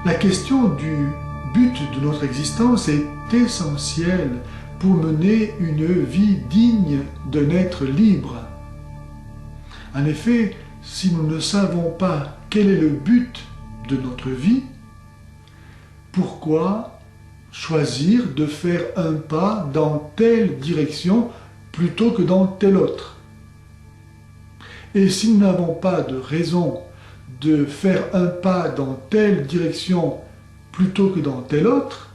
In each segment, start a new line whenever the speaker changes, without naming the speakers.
La question du but de notre existence est essentielle pour mener une vie digne d'un être libre. En effet, si nous ne savons pas quel est le but de notre vie, pourquoi choisir de faire un pas dans telle direction plutôt que dans telle autre? Et si nous n'avons pas de raison de faire un pas dans telle direction plutôt que dans telle autre,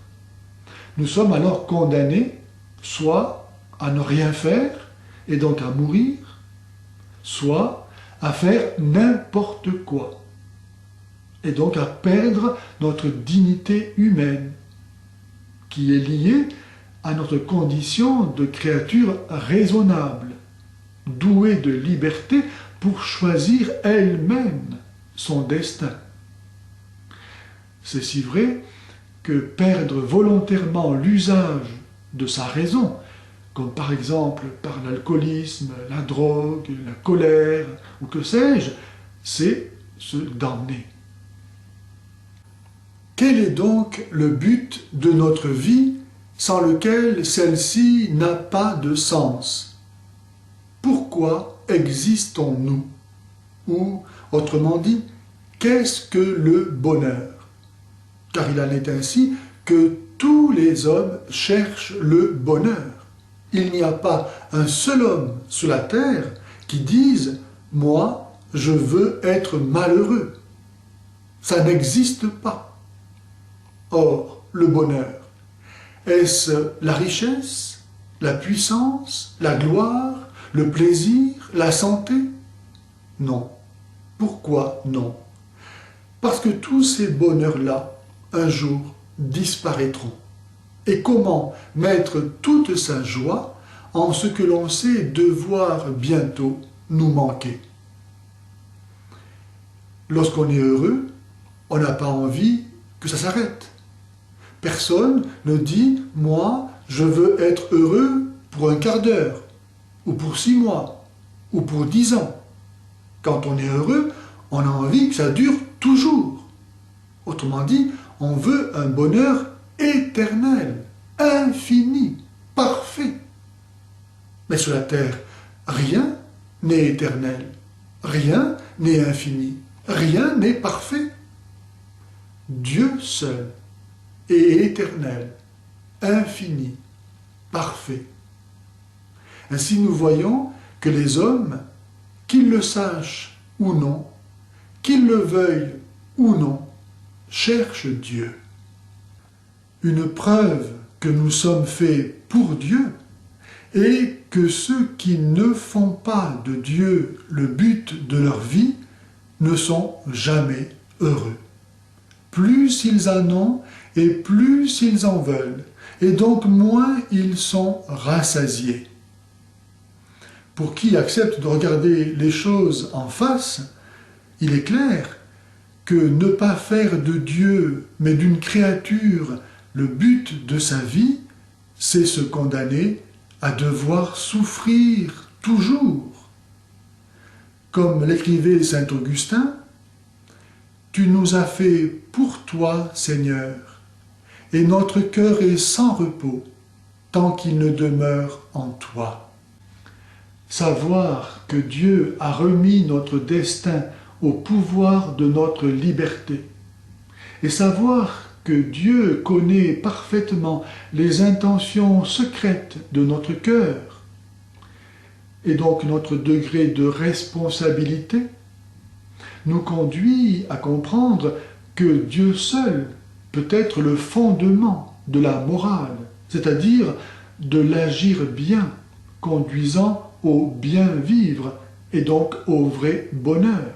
nous sommes alors condamnés soit à ne rien faire et donc à mourir, soit à faire n'importe quoi et donc à perdre notre dignité humaine qui est liée à notre condition de créature raisonnable, douée de liberté pour choisir elle-même son destin. C'est si vrai que perdre volontairement l'usage de sa raison, comme par exemple par l'alcoolisme, la drogue, la colère ou que sais-je, c'est se damner. Quel est donc le but de notre vie sans lequel celle-ci n'a pas de sens? Pourquoi existons-nous? Ou, autrement dit, qu'est-ce que le bonheur? Car il en est ainsi que tous les hommes cherchent le bonheur. Il n'y a pas un seul homme sur la terre qui dise « moi, je veux être malheureux ». Ça n'existe pas. Or, le bonheur, est-ce la richesse, la puissance, la gloire, le plaisir, la santé? Non. Pourquoi non? Parce que tous ces bonheurs-là, un jour, disparaîtront. Et comment mettre toute sa joie en ce que l'on sait devoir bientôt nous manquer? Lorsqu'on est heureux, on n'a pas envie que ça s'arrête. Personne ne dit « moi, je veux être heureux pour un quart d'heure, ou pour 6 mois, ou pour 10 ans ». Quand on est heureux, on a envie que ça dure toujours. Autrement dit, on veut un bonheur éternel, infini, parfait. Mais sur la terre, rien n'est éternel, rien n'est infini, rien n'est parfait. Dieu seul est éternel, infini, parfait. Ainsi nous voyons que les hommes, qu'ils le sachent ou non, qu'ils le veuillent ou non, cherchent Dieu. Une preuve que nous sommes faits pour Dieu est que ceux qui ne font pas de Dieu le but de leur vie ne sont jamais heureux. Plus ils en ont et plus ils en veulent, et donc moins ils sont rassasiés. Pour qui accepte de regarder les choses en face, il est clair que ne pas faire de Dieu, mais d'une créature, le but de sa vie, c'est se condamner à devoir souffrir toujours. Comme l'écrivait saint Augustin, « Tu nous as fait pour toi, Seigneur, et notre cœur est sans repos, tant qu'il ne demeure en toi. » Savoir que Dieu a remis notre destin au pouvoir de notre liberté, et savoir que Dieu connaît parfaitement les intentions secrètes de notre cœur, et donc notre degré de responsabilité, nous conduit à comprendre que Dieu seul peut être le fondement de la morale, c'est-à-dire de l'agir bien, conduisant au bien vivre et donc au vrai bonheur.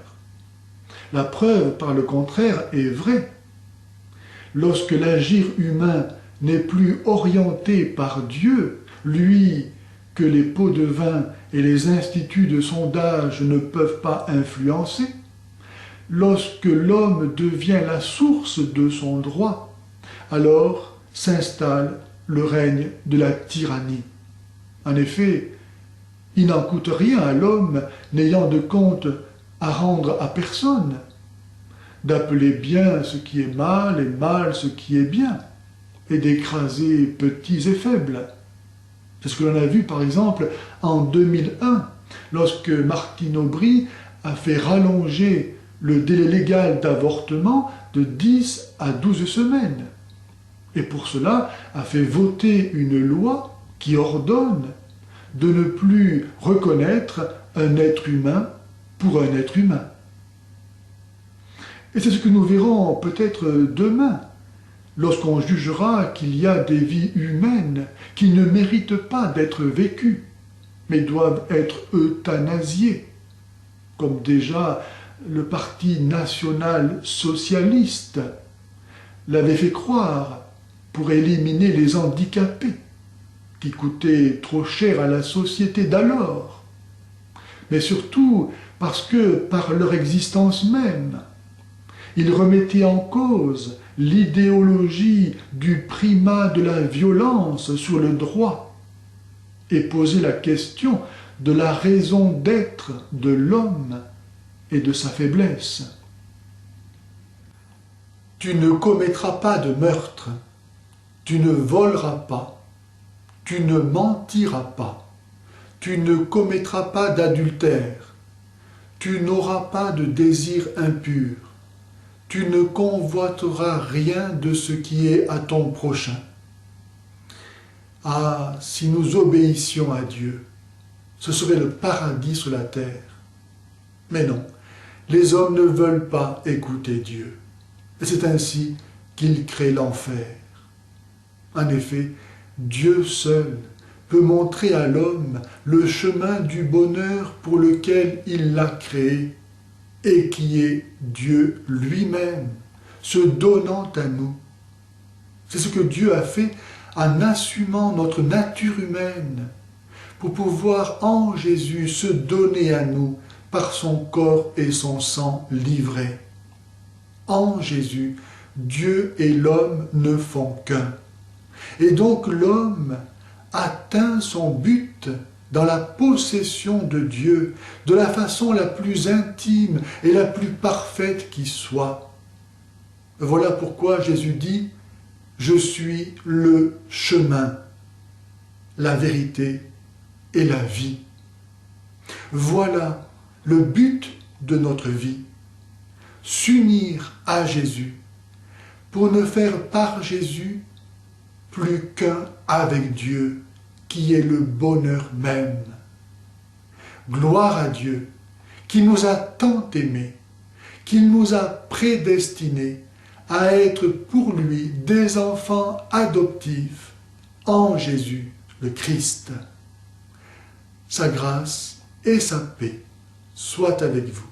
La preuve, par le contraire, est vraie. Lorsque l'agir humain n'est plus orienté par Dieu, lui que les pots de vin et les instituts de sondage ne peuvent pas influencer, lorsque l'homme devient la source de son droit, alors s'installe le règne de la tyrannie. En effet, il n'en coûte rien à l'homme n'ayant de compte à rendre à personne d'appeler bien ce qui est mal et mal ce qui est bien, et d'écraser petits et faibles. C'est ce que l'on a vu par exemple en 2001, lorsque Martine Aubry a fait rallonger le délai légal d'avortement de 10 à 12 semaines. Et pour cela a fait voter une loi qui ordonne de ne plus reconnaître un être humain pour un être humain. Et c'est ce que nous verrons peut-être demain, lorsqu'on jugera qu'il y a des vies humaines qui ne méritent pas d'être vécues, mais doivent être euthanasiées, comme déjà le Parti national socialiste l'avait fait croire pour éliminer les handicapés, qui coûtaient trop cher à la société d'alors, mais surtout parce que, par leur existence même, ils remettaient en cause l'idéologie du primat de la violence sur le droit et posaient la question de la raison d'être de l'homme et de sa faiblesse. Tu ne commettras pas de meurtre, tu ne voleras pas, tu ne mentiras pas, tu ne commettras pas d'adultère, tu n'auras pas de désir impur, tu ne convoiteras rien de ce qui est à ton prochain. Ah, si nous obéissions à Dieu, ce serait le paradis sur la terre. Mais non, les hommes ne veulent pas écouter Dieu. Et c'est ainsi qu'ils créent l'enfer. En effet, Dieu seul peut montrer à l'homme le chemin du bonheur pour lequel il l'a créé et qui est Dieu lui-même, se donnant à nous. C'est ce que Dieu a fait en assumant notre nature humaine pour pouvoir en Jésus se donner à nous par son corps et son sang livrés. En Jésus, Dieu et l'homme ne font qu'un. Et donc l'homme atteint son but dans la possession de Dieu, de la façon la plus intime et la plus parfaite qui soit. Voilà pourquoi Jésus dit « Je suis le chemin, la vérité et la vie ». Voilà le but de notre vie, s'unir à Jésus, pour ne faire par Jésus plus qu'un avec Dieu, qui est le bonheur même. Gloire à Dieu, qui nous a tant aimés, qu'il nous a prédestinés à être pour lui des enfants adoptifs en Jésus le Christ. Sa grâce et sa paix soient avec vous.